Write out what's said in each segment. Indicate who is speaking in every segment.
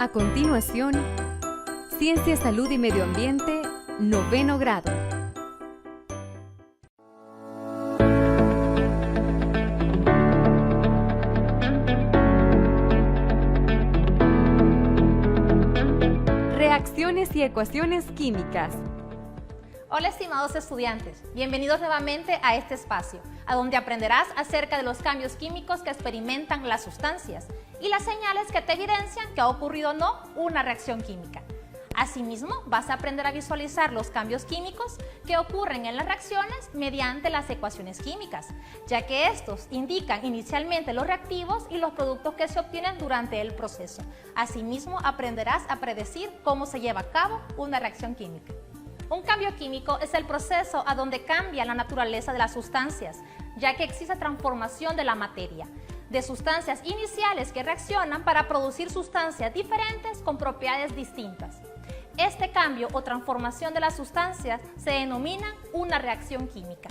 Speaker 1: A continuación, Ciencia, Salud y Medio Ambiente, 9º grado. Reacciones y ecuaciones químicas.
Speaker 2: Hola estimados estudiantes, bienvenidos nuevamente a este espacio, a donde aprenderás acerca de los cambios químicos que experimentan las sustancias y las señales que te evidencian que ha ocurrido o no una reacción química. Asimismo, vas a aprender a visualizar los cambios químicos que ocurren en las reacciones mediante las ecuaciones químicas, ya que estos indican inicialmente los reactivos y los productos que se obtienen durante el proceso. Asimismo, aprenderás a predecir cómo se lleva a cabo una reacción química. Un cambio químico es el proceso a donde cambia la naturaleza de las sustancias, ya que existe transformación de la materia, de sustancias iniciales que reaccionan para producir sustancias diferentes con propiedades distintas. Este cambio o transformación de las sustancias se denomina una reacción química.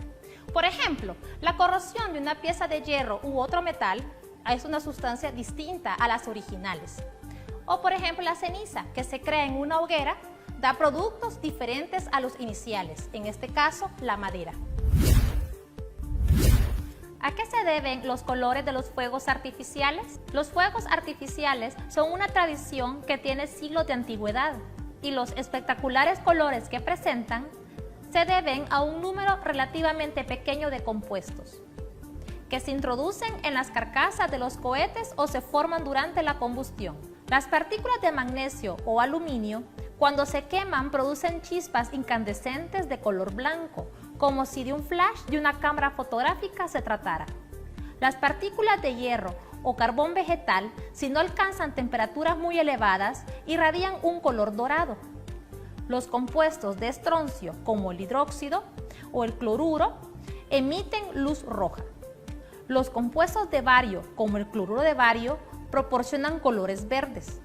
Speaker 2: Por ejemplo, la corrosión de una pieza de hierro u otro metal es una sustancia distinta a las originales. O por ejemplo, la ceniza que se crea en una hoguera da productos diferentes a los iniciales, en este caso, la madera. ¿A qué se deben los colores de los fuegos artificiales? Los fuegos artificiales son una tradición que tiene siglos de antigüedad y los espectaculares colores que presentan se deben a un número relativamente pequeño de compuestos que se introducen en las carcasas de los cohetes o se forman durante la combustión. Las partículas de magnesio o aluminio, cuando se queman, producen chispas incandescentes de color blanco, como si de un flash de una cámara fotográfica se tratara. Las partículas de hierro o carbón vegetal, si no alcanzan temperaturas muy elevadas, irradian un color dorado. Los compuestos de estroncio, como el hidróxido o el cloruro, emiten luz roja. Los compuestos de bario, como el cloruro de bario, proporcionan colores verdes.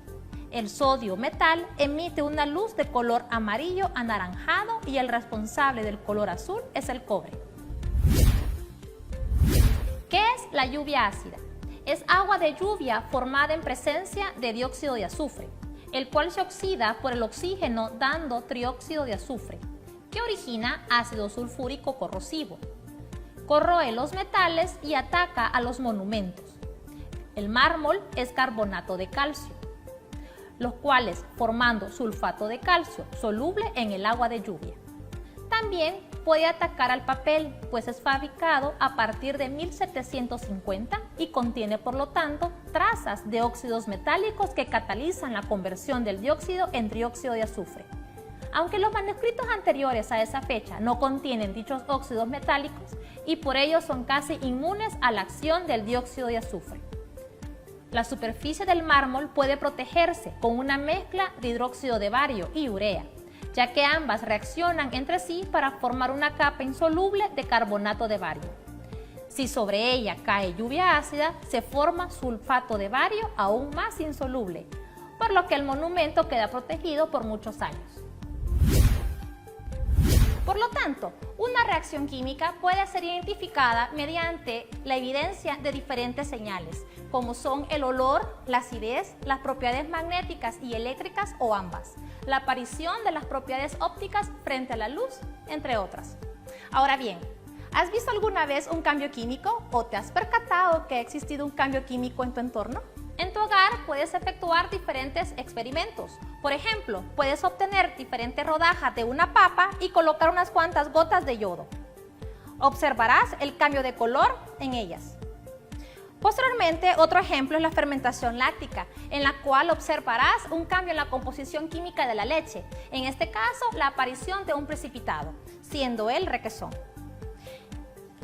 Speaker 2: El sodio metal emite una luz de color amarillo anaranjado y el responsable del color azul es el cobre. ¿Qué es la lluvia ácida? Es agua de lluvia formada en presencia de dióxido de azufre, el cual se oxida por el oxígeno dando trióxido de azufre, que origina ácido sulfúrico corrosivo. Corroe los metales y ataca a los monumentos. El mármol es carbonato de calcio, los cuales formando sulfato de calcio soluble en el agua de lluvia. También puede atacar al papel, pues es fabricado a partir de 1750 y contiene por lo tanto trazas de óxidos metálicos que catalizan la conversión del dióxido en trióxido de azufre. Aunque los manuscritos anteriores a esa fecha no contienen dichos óxidos metálicos y por ello son casi inmunes a la acción del dióxido de azufre. La superficie del mármol puede protegerse con una mezcla de hidróxido de bario y urea, ya que ambas reaccionan entre sí para formar una capa insoluble de carbonato de bario. Si sobre ella cae lluvia ácida, se forma sulfato de bario aún más insoluble, por lo que el monumento queda protegido por muchos años. Por lo tanto, una reacción química puede ser identificada mediante la evidencia de diferentes señales, como son el olor, la acidez, las propiedades magnéticas y eléctricas o ambas, la aparición de las propiedades ópticas frente a la luz, entre otras. Ahora bien, ¿has visto alguna vez un cambio químico o te has percatado que ha existido un cambio químico en tu entorno? En tu hogar puedes efectuar diferentes experimentos. Por ejemplo, puedes obtener diferentes rodajas de una papa y colocar unas cuantas gotas de yodo. Observarás el cambio de color en ellas. Posteriormente, otro ejemplo es la fermentación láctica, en la cual observarás un cambio en la composición química de la leche, en este caso la aparición de un precipitado, siendo el requesón.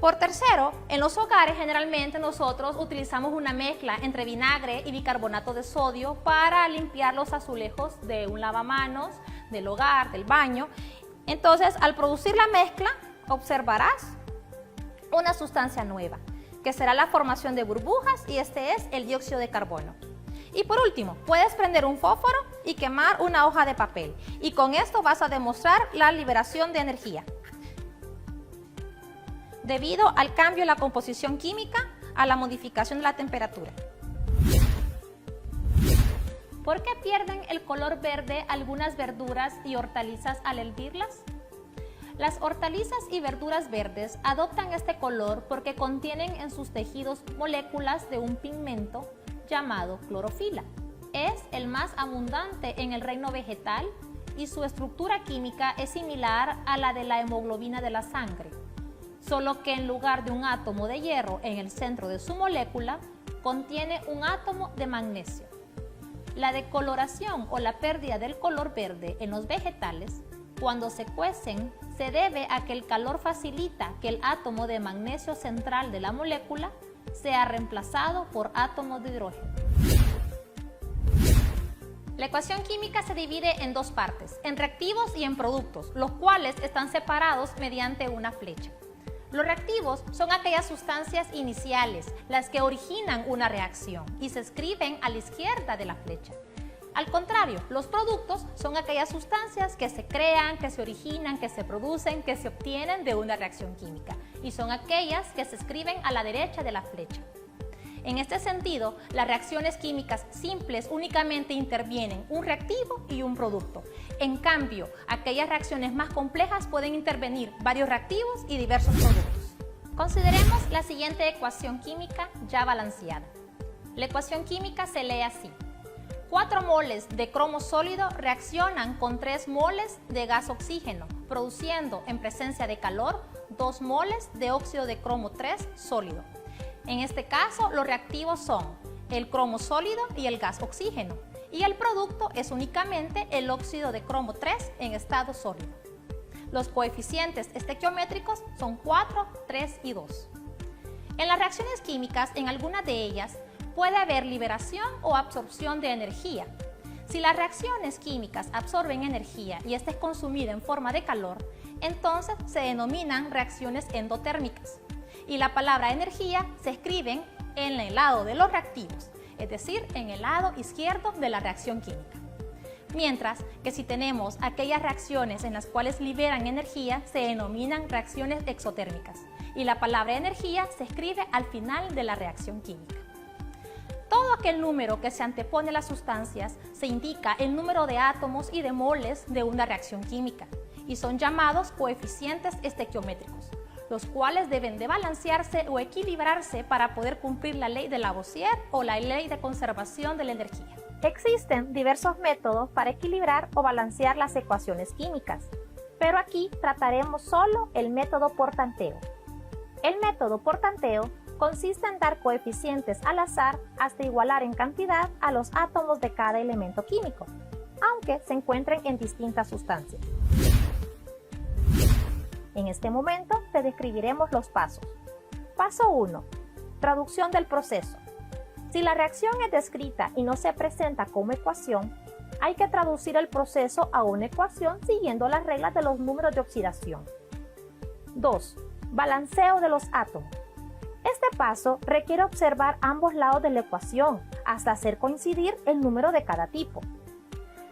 Speaker 2: Por tercero, en los hogares generalmente nosotros utilizamos una mezcla entre vinagre y bicarbonato de sodio para limpiar los azulejos de un lavamanos, del hogar, del baño. Entonces, al producir la mezcla, observarás una sustancia nueva, que será la formación de burbujas y este es el dióxido de carbono. Y por último, puedes prender un fósforo y quemar una hoja de papel y con esto vas a demostrar la liberación de energía debido al cambio en la composición química a la modificación de la temperatura. ¿Por qué pierden el color verde algunas verduras y hortalizas al hervirlas? Las hortalizas y verduras verdes adoptan este color porque contienen en sus tejidos moléculas de un pigmento llamado clorofila. Es el más abundante en el reino vegetal y su estructura química es similar a la de la hemoglobina de la sangre, solo que en lugar de un átomo de hierro en el centro de su molécula, contiene un átomo de magnesio. La decoloración o la pérdida del color verde en los vegetales, cuando se cuecen, se debe a que el calor facilita que el átomo de magnesio central de la molécula sea reemplazado por átomos de hidrógeno. La ecuación química se divide en dos partes, en reactivos y en productos, los cuales están separados mediante una flecha. Los reactivos son aquellas sustancias iniciales, las que originan una reacción y se escriben a la izquierda de la flecha. Al contrario, los productos son aquellas sustancias que se crean, que se originan, que se producen, que se obtienen de una reacción química y son aquellas que se escriben a la derecha de la flecha. En este sentido, las reacciones químicas simples únicamente intervienen un reactivo y un producto. En cambio, aquellas reacciones más complejas pueden intervenir varios reactivos y diversos productos. Consideremos la siguiente ecuación química ya balanceada. La ecuación química se lee así. 4 moles de cromo sólido reaccionan con 3 moles de gas oxígeno, produciendo en presencia de calor 2 moles de óxido de cromo 3 sólido. En este caso, los reactivos son el cromo sólido y el gas oxígeno, y el producto es únicamente el óxido de cromo 3 en estado sólido. Los coeficientes estequiométricos son 4, 3 y 2. En las reacciones químicas, en algunas de ellas, puede haber liberación o absorción de energía. Si las reacciones químicas absorben energía y esta es consumida en forma de calor, entonces se denominan reacciones endotérmicas. Y la palabra energía se escribe en el lado de los reactivos, es decir, en el lado izquierdo de la reacción química. Mientras que si tenemos aquellas reacciones en las cuales liberan energía, se denominan reacciones exotérmicas. Y la palabra energía se escribe al final de la reacción química. Todo aquel número que se antepone a las sustancias se indica el número de átomos y de moles de una reacción química y son llamados coeficientes estequiométricos, los cuales deben de balancearse o equilibrarse para poder cumplir la ley de Lavoisier o la ley de conservación de la energía. Existen diversos métodos para equilibrar o balancear las ecuaciones químicas, pero aquí trataremos solo el método por tanteo. El método por tanteo consiste en dar coeficientes al azar hasta igualar en cantidad a los átomos de cada elemento químico, aunque se encuentren en distintas sustancias. En este momento te describiremos los pasos. Paso 1. Traducción del proceso. Si la reacción es descrita y no se presenta como ecuación, hay que traducir el proceso a una ecuación siguiendo las reglas de los números de oxidación. 2. Balanceo de los átomos. Este paso requiere observar ambos lados de la ecuación hasta hacer coincidir el número de cada tipo.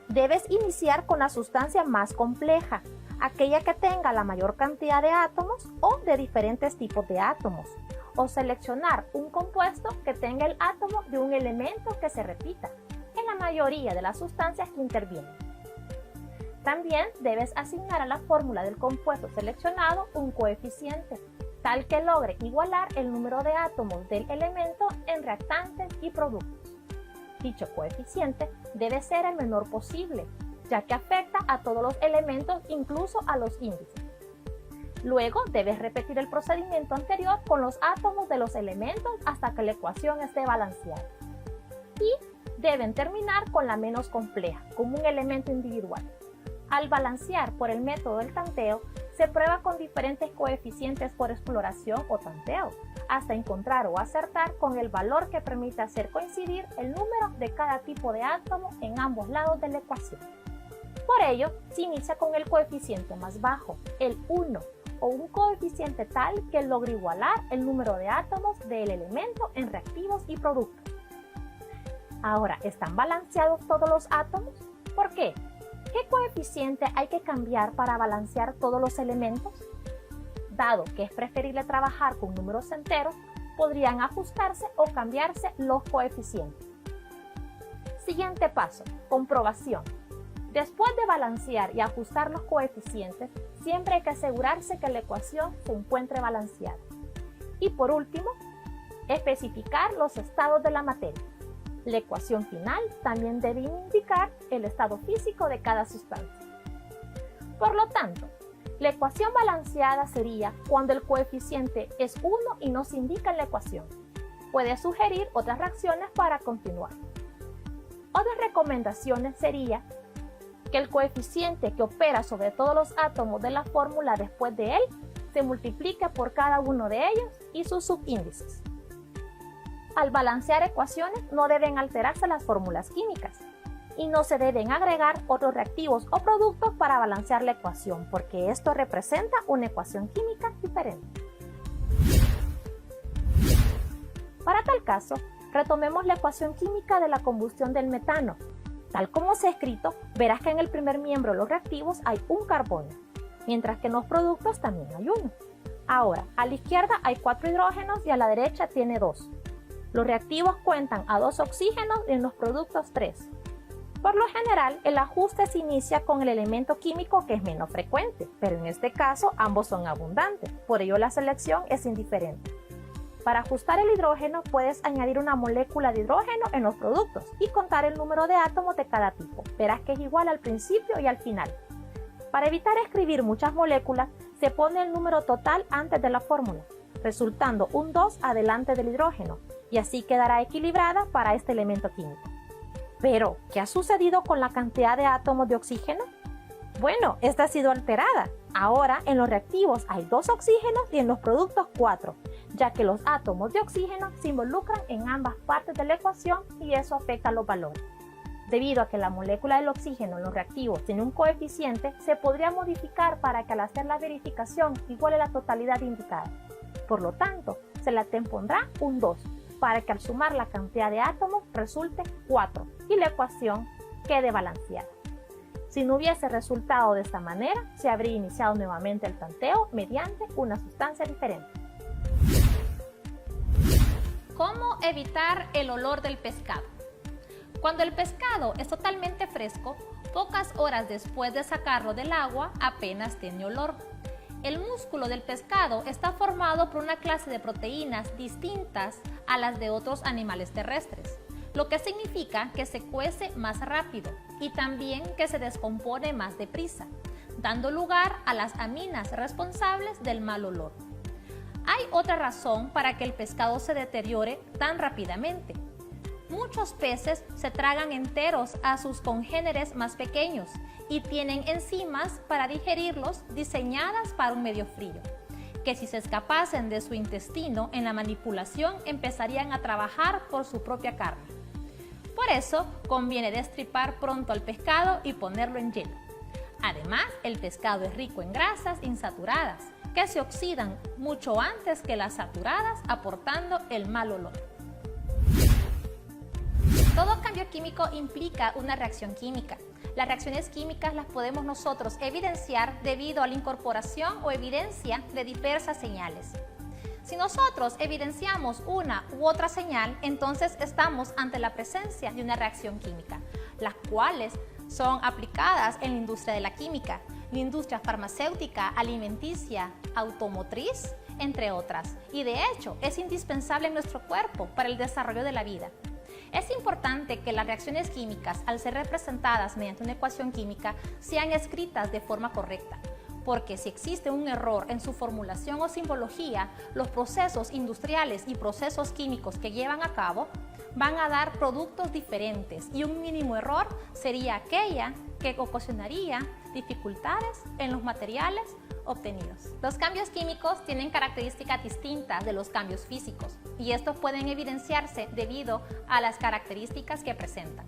Speaker 2: Debes iniciar con la sustancia más compleja, aquella que tenga la mayor cantidad de átomos o de diferentes tipos de átomos, o seleccionar un compuesto que tenga el átomo de un elemento que se repita en la mayoría de las sustancias que intervienen. También debes asignar a la fórmula del compuesto seleccionado un coeficiente, tal que logre igualar el número de átomos del elemento en reactantes y productos. Dicho coeficiente debe ser el menor posible, ya que afecta a todos los elementos, incluso a los índices. Luego debes repetir el procedimiento anterior con los átomos de los elementos hasta que la ecuación esté balanceada. Y deben terminar con la menos compleja, como un elemento individual. Al balancear por el método del tanteo, se prueba con diferentes coeficientes por exploración o tanteo, hasta encontrar o acertar con el valor que permite hacer coincidir el número de cada tipo de átomo en ambos lados de la ecuación. Por ello, se inicia con el coeficiente más bajo, el 1, o un coeficiente tal que logre igualar el número de átomos del elemento en reactivos y productos. Ahora, ¿están balanceados todos los átomos? ¿Por qué? ¿Qué coeficiente hay que cambiar para balancear todos los elementos? Dado que es preferible trabajar con números enteros, podrían ajustarse o cambiarse los coeficientes. Siguiente paso, comprobación. Después de balancear y ajustar los coeficientes, siempre hay que asegurarse que la ecuación se encuentre balanceada. Y por último, especificar los estados de la materia. La ecuación final también debe indicar el estado físico de cada sustancia. Por lo tanto, la ecuación balanceada sería cuando el coeficiente es 1 y no se indica en la ecuación. Puede sugerir otras reacciones para continuar. Otras recomendaciones sería que el coeficiente que opera sobre todos los átomos de la fórmula después de él se multiplique por cada uno de ellos y sus subíndices. Al balancear ecuaciones no deben alterarse las fórmulas químicas y no se deben agregar otros reactivos o productos para balancear la ecuación, porque esto representa una ecuación química diferente. Para tal caso, retomemos la ecuación química de la combustión del metano. Tal como se ha escrito, verás que en el primer miembro de los reactivos hay un carbono, mientras que en los productos también hay uno. Ahora, a la izquierda hay 4 hidrógenos y a la derecha tiene 2. Los reactivos cuentan a 2 oxígenos y en los productos 3. Por lo general, el ajuste se inicia con el elemento químico que es menos frecuente, pero en este caso ambos son abundantes, por ello la selección es indiferente. Para ajustar el hidrógeno puedes añadir una molécula de hidrógeno en los productos y contar el número de átomos de cada tipo. Verás que es igual al principio y al final. Para evitar escribir muchas moléculas, se pone el número total antes de la fórmula, resultando un 2 adelante del hidrógeno, y así quedará equilibrada para este elemento químico. Pero, ¿qué ha sucedido con la cantidad de átomos de oxígeno? Bueno, esta ha sido alterada. Ahora en los reactivos hay 2 oxígenos y en los productos 4, ya que los átomos de oxígeno se involucran en ambas partes de la ecuación y eso afecta los valores. Debido a que la molécula del oxígeno en los reactivos tiene un coeficiente, se podría modificar para que al hacer la verificación iguale la totalidad indicada. Por lo tanto, se le pondrá un 2, para que al sumar la cantidad de átomos resulte 4 y la ecuación quede balanceada. Si no hubiese resultado de esta manera, se habría iniciado nuevamente el tanteo mediante una sustancia diferente.
Speaker 3: ¿Cómo evitar el olor del pescado? Cuando el pescado es totalmente fresco, pocas horas después de sacarlo del agua apenas tiene olor. El músculo del pescado está formado por una clase de proteínas distintas a las de otros animales terrestres, lo que significa que se cuece más rápido y también que se descompone más deprisa, dando lugar a las aminas responsables del mal olor. Hay otra razón para que el pescado se deteriore tan rápidamente. Muchos peces se tragan enteros a sus congéneres más pequeños y tienen enzimas para digerirlos diseñadas para un medio frío, que si se escapasen de su intestino en la manipulación empezarían a trabajar por su propia carne. Por eso conviene destripar pronto al pescado y ponerlo en hielo. Además, el pescado es rico en grasas insaturadas, que se oxidan mucho antes que las saturadas, aportando el mal olor.
Speaker 2: Todo cambio químico implica una reacción química. Las reacciones químicas las podemos nosotros evidenciar debido a la incorporación o evidencia de diversas señales. Si nosotros evidenciamos una u otra señal, entonces estamos ante la presencia de una reacción química, las cuales son aplicadas en la industria de la química, la industria farmacéutica, alimenticia, automotriz, entre otras. Y de hecho, es indispensable en nuestro cuerpo para el desarrollo de la vida. Es importante que las reacciones químicas, al ser representadas mediante una ecuación química, sean escritas de forma correcta, porque si existe un error en su formulación o simbología, los procesos industriales y procesos químicos que llevan a cabo van a dar productos diferentes y un mínimo error sería aquella que ocasionaría dificultades en los materiales obtenidos. Los cambios químicos tienen características distintas de los cambios físicos y estos pueden evidenciarse debido a las características que presentan.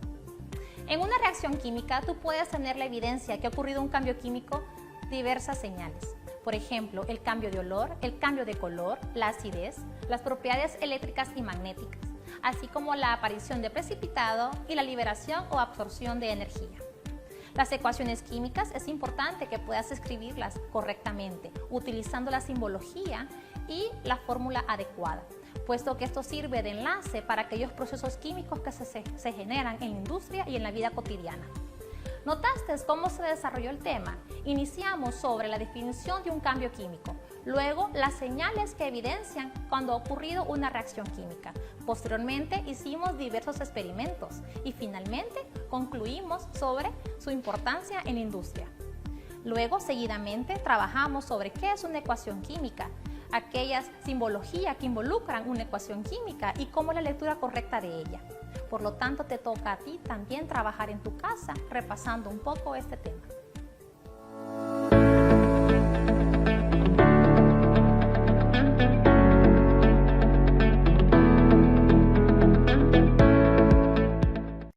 Speaker 2: En una reacción química tú puedes tener la evidencia que ha ocurrido un cambio químico diversas señales. Por ejemplo, el cambio de olor, el cambio de color, la acidez, las propiedades eléctricas y magnéticas, así como la aparición de precipitado y la liberación o absorción de energía. Las ecuaciones químicas es importante que puedas escribirlas correctamente, utilizando la simbología y la fórmula adecuada, puesto que esto sirve de enlace para aquellos procesos químicos que se generan en la industria y en la vida cotidiana. ¿Notaste cómo se desarrolló el tema? Iniciamos sobre la definición de un cambio químico, luego las señales que evidencian cuando ha ocurrido una reacción química. Posteriormente hicimos diversos experimentos y finalmente concluimos sobre su importancia en la industria. Luego, seguidamente, trabajamos sobre qué es una ecuación química, aquellas simbologías que involucran una ecuación química y cómo es la lectura correcta de ella. Por lo tanto, te toca a ti también trabajar en tu casa repasando un poco este tema.